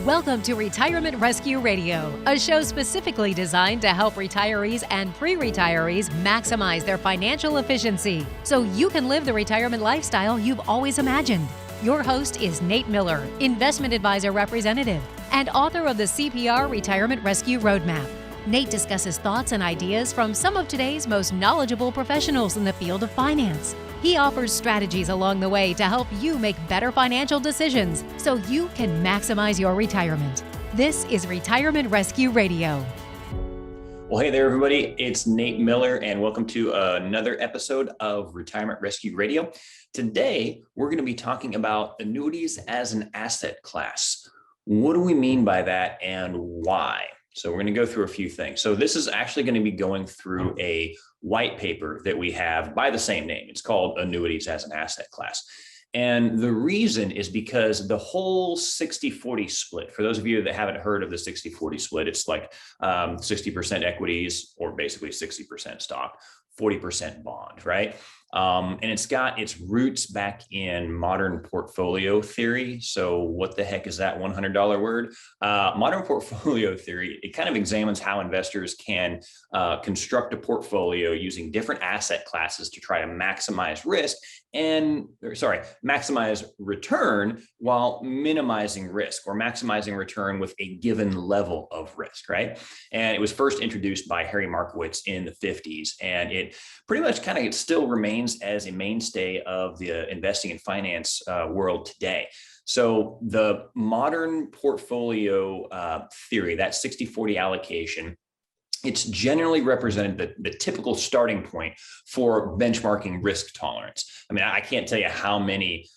Welcome to Retirement Rescue Radio, a show specifically designed to help retirees and pre-retirees maximize their financial efficiency so you can live the retirement lifestyle you've always imagined. Your host is Nate Miller, investment advisor representative and author of the CPR Retirement Rescue Roadmap. Nate discusses thoughts and ideas from some of today's most knowledgeable professionals in the field of finance. He offers strategies along the way to help you make better financial decisions so you can maximize your retirement. This is Retirement Rescue Radio. Well, hey there, everybody. It's Nate Miller, and welcome to another episode of Retirement Rescue Radio. Today, we're going to be talking about annuities as an asset class. What do we mean by that and why? So we're going to go through a few things. So this is actually going to be going through a white paper that we have by the same name. It's called Annuities as an Asset Class. And the reason is because the whole 60-40 split, for those of you that haven't heard of the 60-40 split, it's like 60% equities, or basically 60% stock, 40% bond, right? And it's got its roots back in modern portfolio theory. So what the heck is that $100 word? Modern portfolio theory, it kind of examines how investors can construct a portfolio using different asset classes to try to maximize maximize return while minimizing risk, or maximizing return with a given level of risk, right? And it was first introduced by Harry Markowitz in the 50s, and it pretty much it still remains as a mainstay of the investing and finance world today. So the modern portfolio theory, that 60-40 allocation, it's generally represented the typical starting point for benchmarking risk tolerance. I mean, I can't tell you how many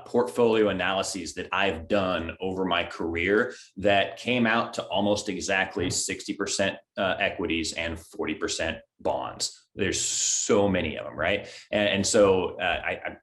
portfolio analyses that I've done over my career that came out to almost exactly 60% equities and 40% bonds. There's so many of them, right? And so I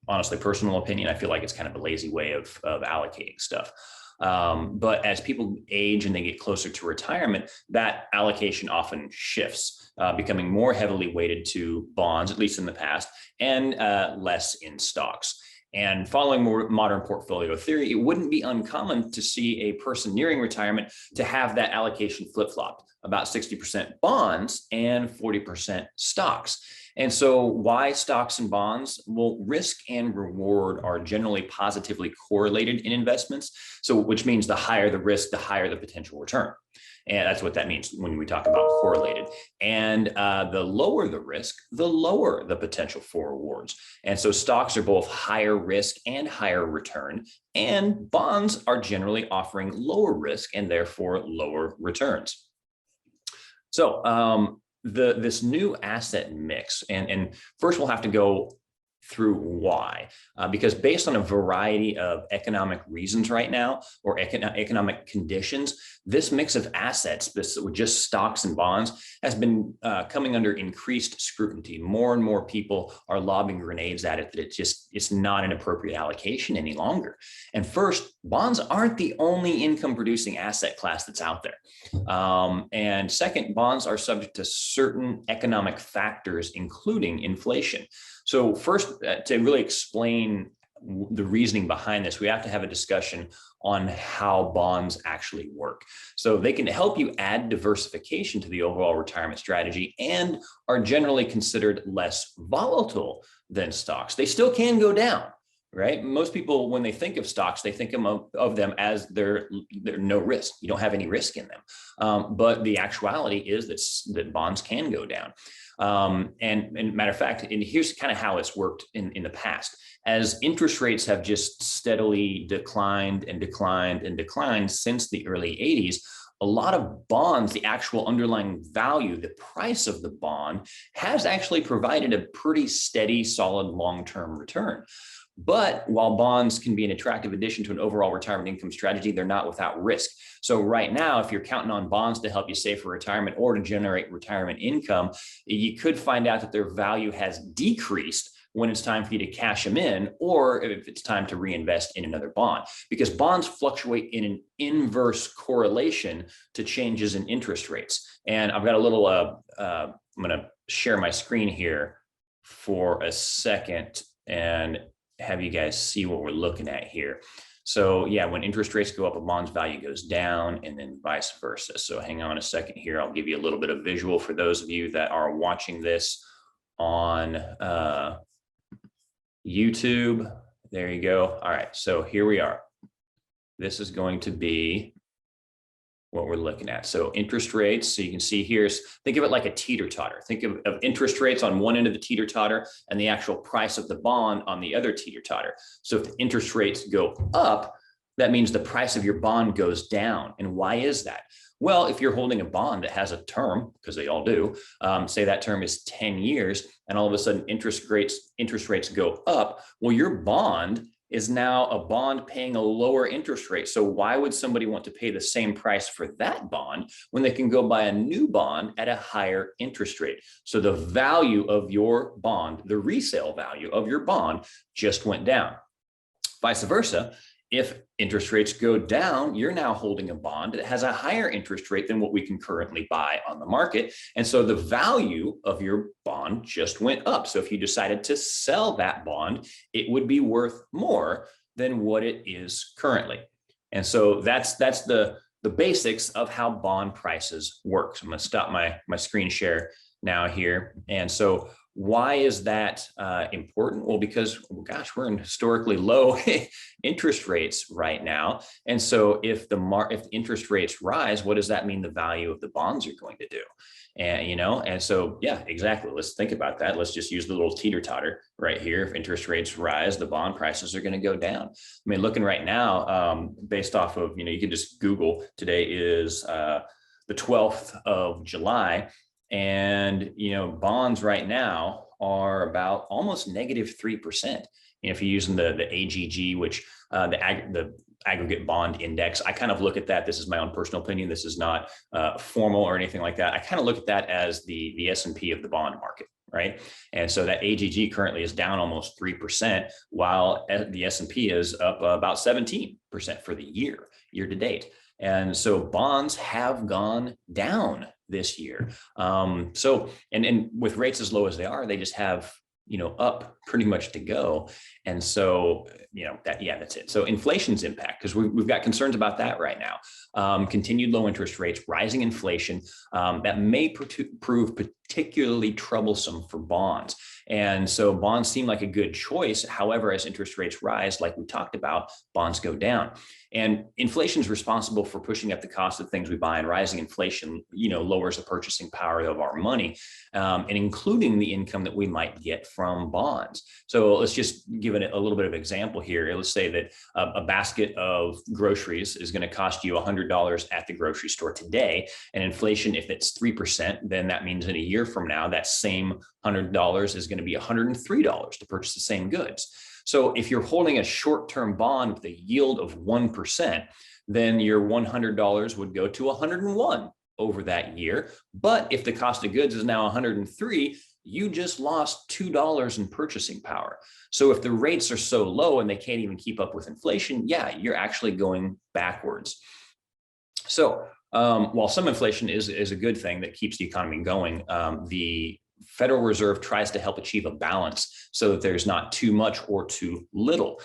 honestly, personal opinion, I feel like it's kind of a lazy way of allocating stuff. But as people age and they get closer to retirement, that allocation often shifts, becoming more heavily weighted to bonds, at least in the past, and less in stocks. And following more modern portfolio theory, it wouldn't be uncommon to see a person nearing retirement to have that allocation flip-flopped, about 60% bonds and 40% stocks. And so why stocks and bonds? Well, risk and reward are generally positively correlated in investments. So which means the higher the risk, the higher the potential return. And that's what that means when we talk about correlated. And the lower the risk, the lower the potential for rewards. And so stocks are both higher risk and higher return, and bonds are generally offering lower risk and therefore lower returns. So this new asset mix, and first we'll have to go through why, because based on a variety of economic reasons right now, or economic conditions, this mix of assets, this with just stocks and bonds, has been coming under increased scrutiny. More and more people are lobbing grenades at it that it's not an appropriate allocation any longer. And first, bonds aren't the only income producing asset class that's out there. And second, bonds are subject to certain economic factors, including inflation. So first, to really explain the reasoning behind this, we have to have a discussion on how bonds actually work. So they can help you add diversification to the overall retirement strategy and are generally considered less volatile than stocks. They still can go down, right? Most people, when they think of stocks, they think of them as they're no risk. You don't have any risk in them. But the actuality is that bonds can go down. And matter of fact, and here's kind of how it's worked in the past. As interest rates have just steadily declined and declined and declined since the early 80s, a lot of bonds, the actual underlying value, the price of the bond, has actually provided a pretty steady, solid long-term return. But while bonds can be an attractive addition to an overall retirement income strategy, they're not without risk. So right now, if you're counting on bonds to help you save for retirement or to generate retirement income, you could find out that their value has decreased when it's time for you to cash them in, or if it's time to reinvest in another bond, because bonds fluctuate in an inverse correlation to changes in interest rates. And I've got a little, I'm going to share my screen here for a second and have you guys see what we're looking at here. So yeah, when interest rates go up, a bond's value goes down, and then vice versa. So hang on a second here. I'll give you a little bit of visual for those of you that are watching this on YouTube. There you go. All right, so here we are. This is going to be what we're looking at. So interest rates, so you can see here, think of it like a teeter-totter. Think of interest rates on one end of the teeter-totter and the actual price of the bond on the other teeter-totter. So if the interest rates go up, that means the price of your bond goes down. And why is that? Well, if you're holding a bond that has a term, because they all do, say that term is 10 years, and all of a sudden interest rates go up, well, your bond is now a bond paying a lower interest rate. So why would somebody want to pay the same price for that bond when they can go buy a new bond at a higher interest rate? So the value of your bond, the resale value of your bond, just went down. Vice versa, if interest rates go down, you're now holding a bond that has a higher interest rate than what we can currently buy on the market. And so the value of your bond just went up. So if you decided to sell that bond, it would be worth more than what it is currently. And so that's the basics of how bond prices work. So I'm going to stop my screen share now here. And so why is that important? Well, because, gosh, we're in historically low interest rates right now. And so if the interest rates rise, what does that mean the value of the bonds are going to do? And so, yeah, exactly. Let's think about that. Let's just use the little teeter-totter right here. If interest rates rise, the bond prices are going to go down. I mean, looking right now, based off of, you can just Google, today is the 12th of July. And, bonds right now are about almost -3%. If you're using the AGG, which the aggregate bond index, I kind of look at that. This is my own personal opinion. This is not formal or anything like that. I kind of look at that as the S&P of the bond market, right? And so that AGG currently is down almost 3%, while the S&P is up about 17% for the year to date. And so bonds have gone down this year. So with rates as low as they are, they just have, up pretty much to go. And so, that's it. So inflation's impact, because we've got concerns about that right now. Continued low interest rates, rising inflation, that may prove particularly troublesome for bonds. And so bonds seem like a good choice. However, as interest rates rise, like we talked about, bonds go down. And inflation is responsible for pushing up the cost of things we buy, and rising inflation, lowers the purchasing power of our money, and including the income that we might get from bonds. So let's just give it a little bit of example here. Let's say that a basket of groceries is going to cost you $100 at the grocery store today. And inflation, if it's 3%, then that means in a year from now, that same $100 is going to be $103 to purchase the same goods. So if you're holding a short-term bond with a yield of 1%, then your $100 would go to 101 over that year. But if the cost of goods is now 103, you just lost $2 in purchasing power. So if the rates are so low and they can't even keep up with inflation, yeah, you're actually going backwards. So while some inflation is a good thing that keeps the economy going, the Federal Reserve tries to help achieve a balance so that there's not too much or too little,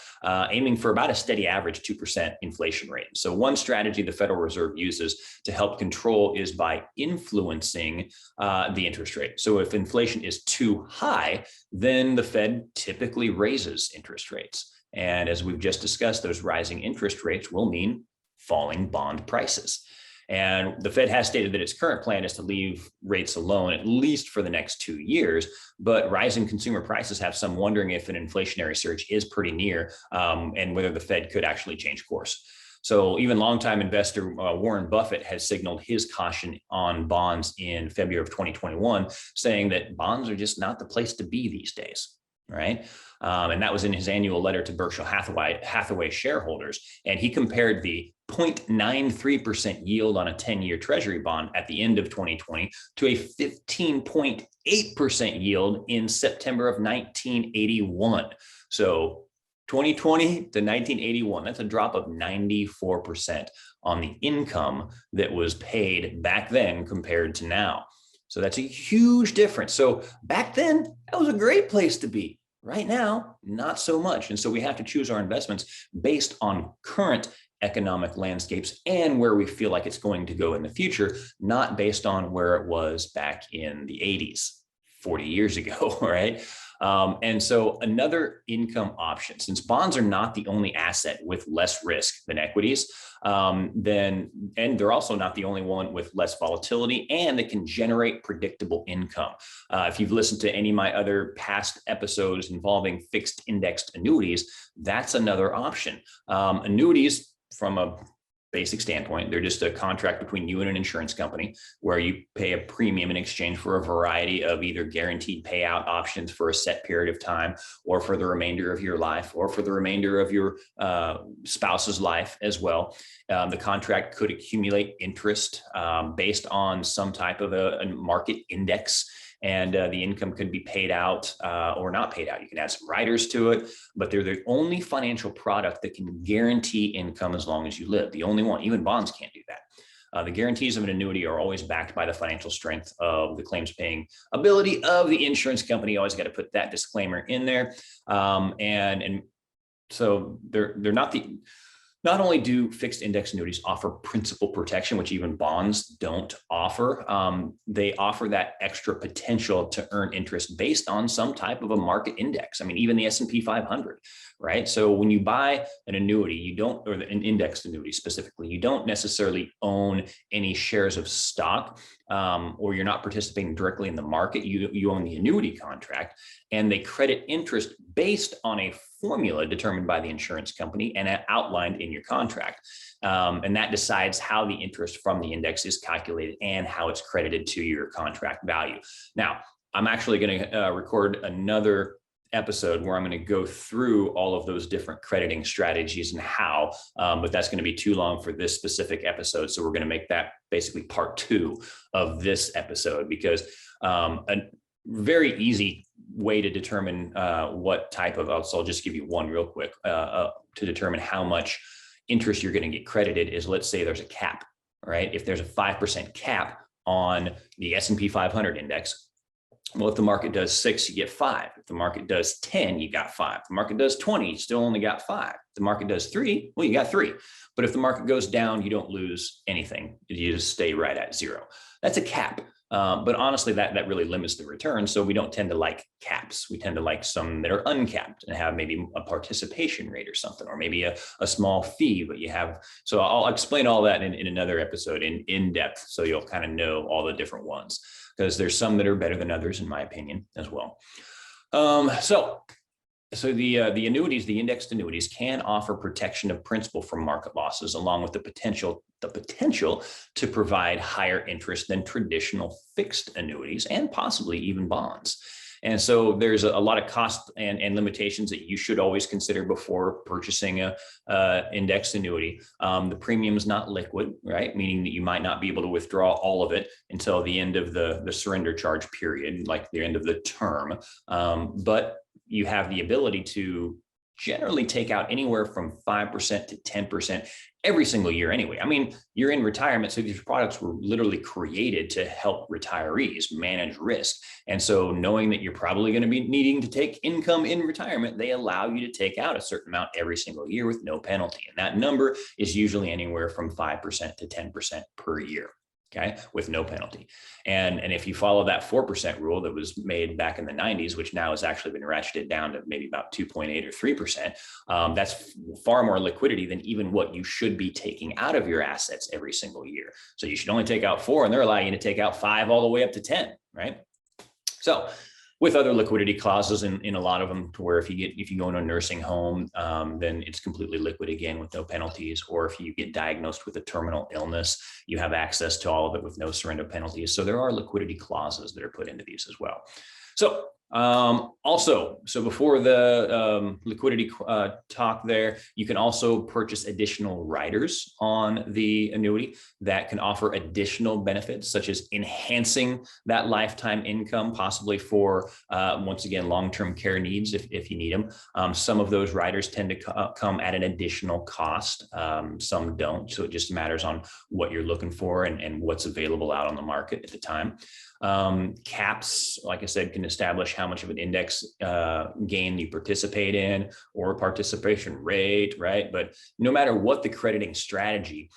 aiming for about a steady average 2% inflation rate. So one strategy the Federal Reserve uses to help control is by influencing the interest rate. So if inflation is too high, then the Fed typically raises interest rates. And as we've just discussed, those rising interest rates will mean falling bond prices. And the Fed has stated that its current plan is to leave rates alone, at least for the next 2 years. But rising consumer prices have some wondering if an inflationary surge is pretty near, and whether the Fed could actually change course. So even longtime investor Warren Buffett has signaled his caution on bonds in February of 2021, saying that bonds are just not the place to be these days. Right. And that was in his annual letter to Berkshire Hathaway shareholders. And he compared the 0.93% yield on a 10-year treasury bond at the end of 2020 to a 15.8% yield in September of 1981. So 2020 to 1981, that's a drop of 94% on the income that was paid back then compared to now. So that's a huge difference. So back then, that was a great place to be. Right now, not so much. And so we have to choose our investments based on current economic landscapes and where we feel like it's going to go in the future, not based on where it was back in the 80s, 40 years ago, right? And so another income option, since bonds are not the only asset with less risk than equities, and they're also not the only one with less volatility, and it can generate predictable income. If you've listened to any of my other past episodes involving fixed indexed annuities, that's another option. Annuities, from a basic standpoint, they're just a contract between you and an insurance company where you pay a premium in exchange for a variety of either guaranteed payout options for a set period of time, or for the remainder of your life, or for the remainder of your spouse's life as well. The contract could accumulate interest based on some type of a market index, and the income could be paid out or not paid out. You can add some riders to it, but they're the only financial product that can guarantee income as long as you live. The only one. Even bonds can't do that. The guarantees of an annuity are always backed by the financial strength of the claims paying ability of the insurance company. You always got to put that disclaimer in there. And so they're not the. Not only do fixed index annuities offer principal protection, which even bonds don't offer, they offer that extra potential to earn interest based on some type of a market index. I mean, even the S&P 500, right? So when you buy an annuity, you don't, or an indexed annuity specifically, you don't necessarily own any shares of stock, or you're not participating directly in the market. You own the annuity contract, and they credit interest based on a formula determined by the insurance company and outlined in your contract. And that decides how the interest from the index is calculated and how it's credited to your contract value. Now, I'm actually going to record another episode where I'm going to go through all of those different crediting strategies and how, but that's going to be too long for this specific episode. So we're going to make that basically part 2 of this episode, because a very easy way to determine what type of, so I'll just give you one real quick, to determine how much interest you're going to get credited is, let's say there's a cap, right? If there's a 5% cap on the S&P 500 index, well, if the market does 6, you get 5. If the market does 10, you got 5. If the market does 20, you still only got 5. If the market does 3, well, you got 3. But if the market goes down, you don't lose anything. You just stay right at 0. That's a cap. But honestly, that really limits the return. So we don't tend to like caps. We tend to like some that are uncapped and have maybe a participation rate or something, or maybe a small fee, but you have, so I'll explain all that in another episode in depth. So you'll kind of know all the different ones, because there's some that are better than others, in my opinion, as well. So the annuities, the indexed annuities, can offer protection of principal from market losses, along with the potential to provide higher interest than traditional fixed annuities and possibly even bonds. And so there's a lot of cost and limitations that you should always consider before purchasing a indexed annuity. The premium is not liquid, right? Meaning that you might not be able to withdraw all of it until the end of the surrender charge period, like the end of the term. But you have the ability to generally take out anywhere from 5% to 10% every single year anyway. I mean, you're in retirement, so these products were literally created to help retirees manage risk. And so knowing that you're probably going to be needing to take income in retirement, they allow you to take out a certain amount every single year with no penalty. And that number is usually anywhere from 5% to 10% per year. Okay, with no penalty. And if you follow that 4% rule that was made back in the 90s, which now has actually been ratcheted down to maybe about 2.8 or 3%, that's far more liquidity than even what you should be taking out of your assets every single year. So you should only take out 4, and they're allowing you to take out 5 all the way up to 10, right? So with other liquidity clauses in a lot of them, to where if you go in a nursing home, then it's completely liquid again with no penalties. Or if you get diagnosed with a terminal illness, you have access to all of it with no surrender penalties. So there are liquidity clauses that are put into these as well. So so before the liquidity talk there, you can also purchase additional riders on the annuity that can offer additional benefits, such as enhancing that lifetime income, possibly for, once again, long-term care needs if you need them. Some of those riders tend to come at an additional cost. Some don't. So it just matters on what you're looking for and what's available out on the market at the time. Caps, like I said, can establish how much of an index gain you participate in, or participation rate, right? But no matter what the crediting strategy,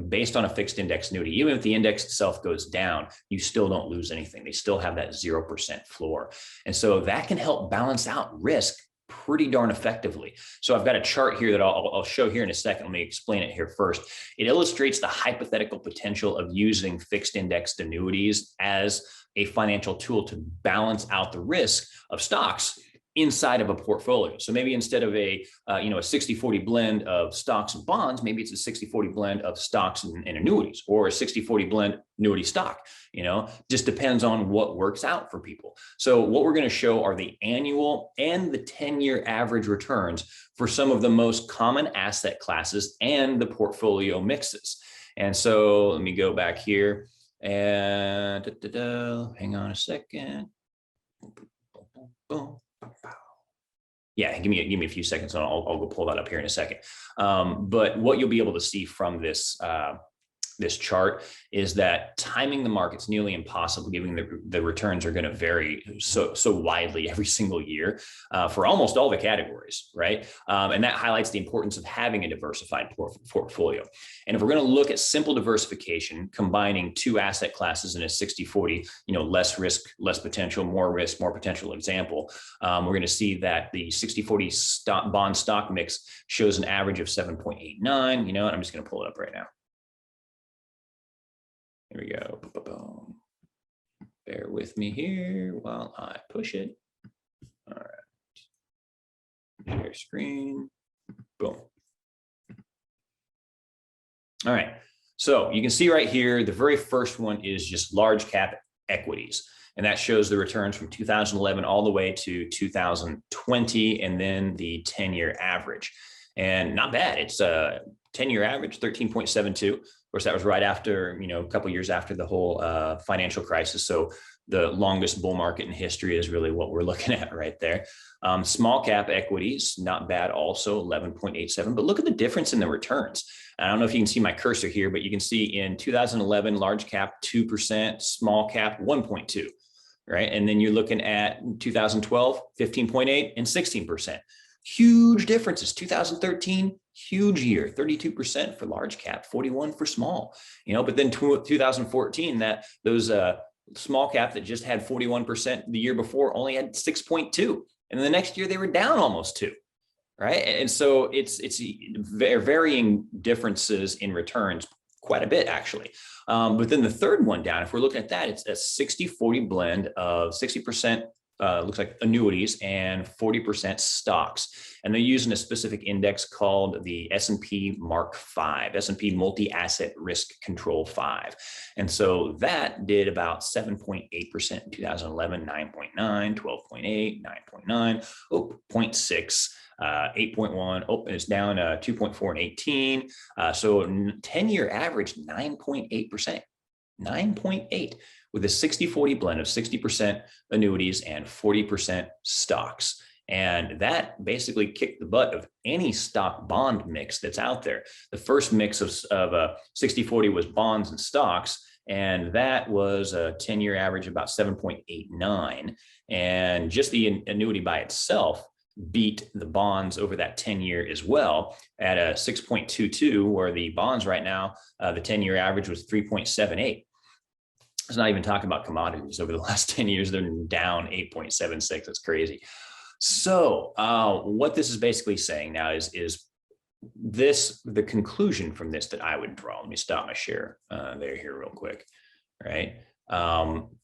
based on a fixed index annuity, even if the index itself goes down, you still don't lose anything. They still have that 0% floor. And so that can help balance out risk pretty darn effectively. So I've got a chart here that I'll show here in a second. Let me explain it here first. It illustrates the hypothetical potential of using fixed indexed annuities as a financial tool to balance out the risk of stocks inside of a portfolio. So maybe instead of a 60-40 blend of stocks and bonds, maybe it's a 60-40 blend of stocks and annuities, or a 60-40 blend annuity stock. Just depends on what works out for people. So what we're going to show are the annual and the 10-year average returns for some of the most common asset classes and the portfolio mixes. And so let me go back here and hang on a second. Boom. Yeah, give me a few seconds and I'll go pull that up here in a second. But what you'll be able to see from this chart is that timing the market's nearly impossible, given the returns are going to vary so widely every single year for almost all the categories, right? And that highlights the importance of having a diversified portfolio. And if we're going to look at simple diversification, combining two asset classes in a 60-40, less risk, less potential, more risk, more potential example, we're going to see that the 60-40 bond stock mix shows an average of 7.89. And I'm just going to pull it up right now. Here we go. Boom. Bear with me here while I push it. All right. Share screen. Boom. All right. So you can see right here, the very first one is just large cap equities. And that shows the returns from 2011 all the way to 2020, and then the 10-year average. And not bad. It's a 10-year average, 13.72. Of course, that was right after, a couple of years after the whole financial crisis. So the longest bull market in history is really what we're looking at right there. Small cap equities, not bad also, 11.87. But look at the difference in the returns. I don't know if you can see my cursor here, but you can see in 2011, large cap 2%, small cap 1.2, right? And then you're looking at 2012, 15.8 and 16%. Huge differences. 2013, huge year, 32% for large cap, 41 for small, but then 2014, those small cap that just had 41% the year before only had 6.2. And then the next year they were down almost 2, right? And so it's varying differences in returns quite a bit, actually. But then the third one down, if we're looking at that, it's a 60-40 blend of 60% looks like annuities and 40% stocks. And they're using a specific index called the S&P Mark V, S&P Multi-Asset Risk Control 5. And so that did about 7.8% in 2011, 9.9, 12.8, 9.9, 0.6, 8.1, and it's down 2.4 and 18. So 10-year average, 9.8%, 9.8. with a 60-40 blend of 60% annuities and 40% stocks. And that basically kicked the butt of any stock bond mix that's out there. The first mix of 60-40 was bonds and stocks, and that was a 10-year average about 7.89. And just the annuity by itself beat the bonds over that 10-year as well at a 6.22, where the bonds right now, the 10-year average was 3.78. It's not even talking about commodities. Over the last 10 years, they're down 8.76. That's crazy. So what this is basically saying now is the conclusion from this that I would draw. Let me stop my share there here real quick, right?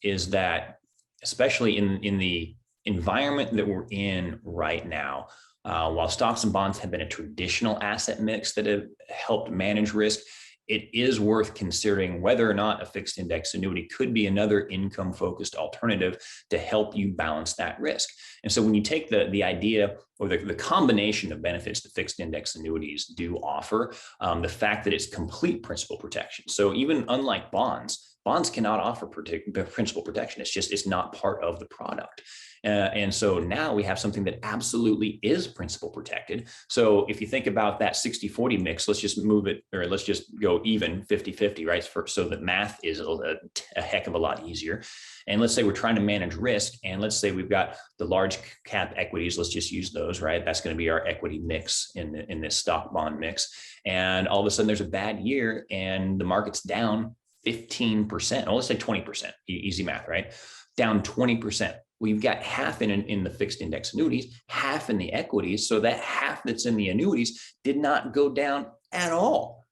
Is that especially in the environment that we're in right now, while stocks and bonds have been a traditional asset mix that have helped manage risk, it is worth considering whether or not a fixed index annuity could be another income-focused alternative to help you balance that risk. And so when you take the idea or the combination of benefits that fixed index annuities do offer, the fact that it's complete principal protection. So even unlike bonds cannot offer principal protection. It's not part of the product. And so now we have something that absolutely is principal protected. So if you think about that 60-40 mix, let's just move it, or let's just go even 50-50, right? So that math is a heck of a lot easier. And let's say we're trying to manage risk. And let's say we've got the large cap equities. Let's just use those, right? That's going to be our equity mix in this stock bond mix. And all of a sudden there's a bad year and the market's down 15%. Oh, let's say 20%, easy math, right? Down 20%. We've got half in the fixed index annuities, half in the equities. So that half that's in the annuities did not go down at all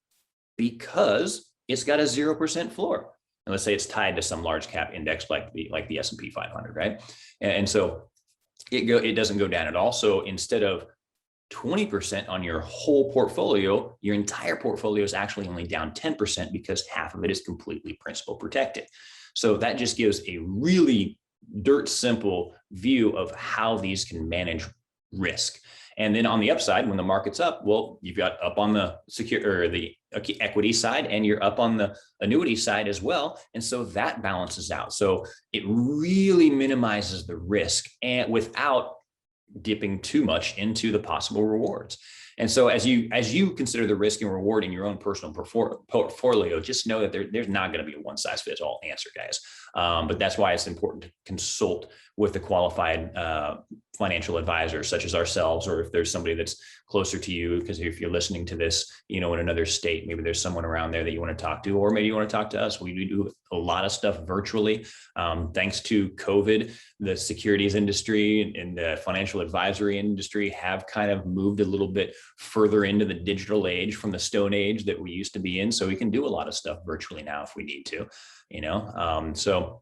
because it's got a 0% floor. And let's say it's tied to some large cap index like the S&P 500, right? And so it doesn't go down at all. So instead of 20% on your whole portfolio, your entire portfolio is actually only down 10% because half of it is completely principal protected. So that just gives a really dirt simple view of how these can manage risk. And then on the upside, when the market's up, well, you've got up on the the equity side and you're up on the annuity side as well. And so that balances out. So it really minimizes the risk and without dipping too much into the possible rewards. And so as you consider the risk and reward in your own personal portfolio, just know that there's not going to be a one size fits all answer, guys. But that's why it's important to consult with a qualified financial advisor such as ourselves, or if there's somebody that's closer to you, because if you're listening to this, in another state, maybe there's someone around there that you want to talk to, or maybe you want to talk to us. We do a lot of stuff virtually. Thanks to COVID, the securities industry and the financial advisory industry have kind of moved a little bit further into the digital age from the stone age that we used to be in. So we can do a lot of stuff virtually now if we need to, So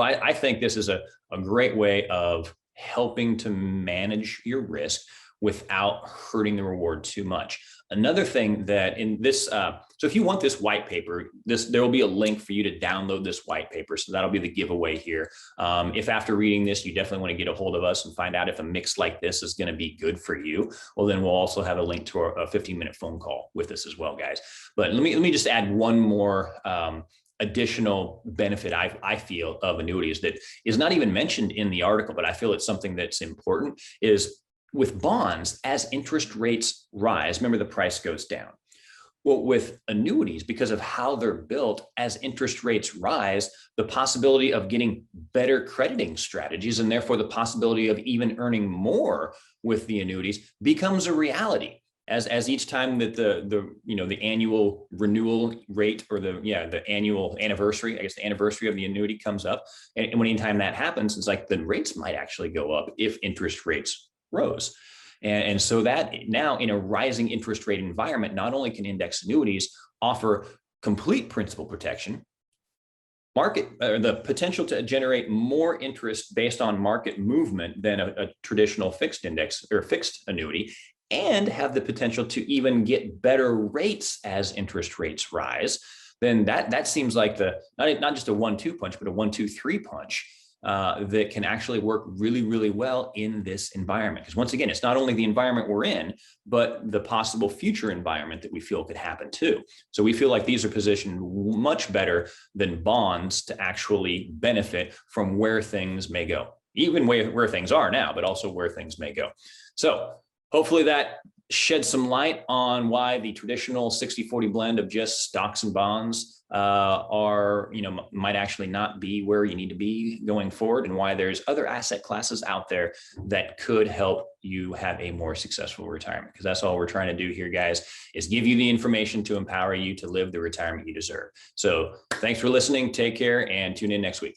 I think this is a great way of helping to manage your risk without hurting the reward too much. Another thing that in this, so if you want this white paper, there will be a link for you to download this white paper. So that'll be the giveaway here. If after reading this, you definitely want to get a hold of us and find out if a mix like this is going to be good for you, well, then we'll also have a link to a 15-minute phone call with us as well, guys. But let me just add one more additional benefit I feel of annuities that is not even mentioned in the article, but I feel it's something that's important, is with bonds, as interest rates rise, remember the price goes down. Well, with annuities, because of how they're built, as interest rates rise, the possibility of getting better crediting strategies, and therefore the possibility of even earning more with the annuities, becomes a reality. As each time that the annual renewal rate, or the annual anniversary, I guess the anniversary of the annuity comes up, and when anytime that happens, it's like the rates might actually go up if interest rates rose. And so that now in a rising interest rate environment, not only can index annuities offer complete principal protection, the potential to generate more interest based on market movement than a traditional fixed index or fixed annuity, and have the potential to even get better rates as interest rates rise, then that seems like not just a 1-2 punch, but a 1-2-3 punch that can actually work really, really well in this environment. Because once again, it's not only the environment we're in, but the possible future environment that we feel could happen too. So we feel like these are positioned much better than bonds to actually benefit from where things may go, even where things are now, but also where things may go. So hopefully that shed some light on why the traditional 60-40 blend of just stocks and bonds might actually not be where you need to be going forward, and why there's other asset classes out there that could help you have a more successful retirement. Because that's all we're trying to do here, guys, is give you the information to empower you to live the retirement you deserve. So thanks for listening. Take care and tune in next week.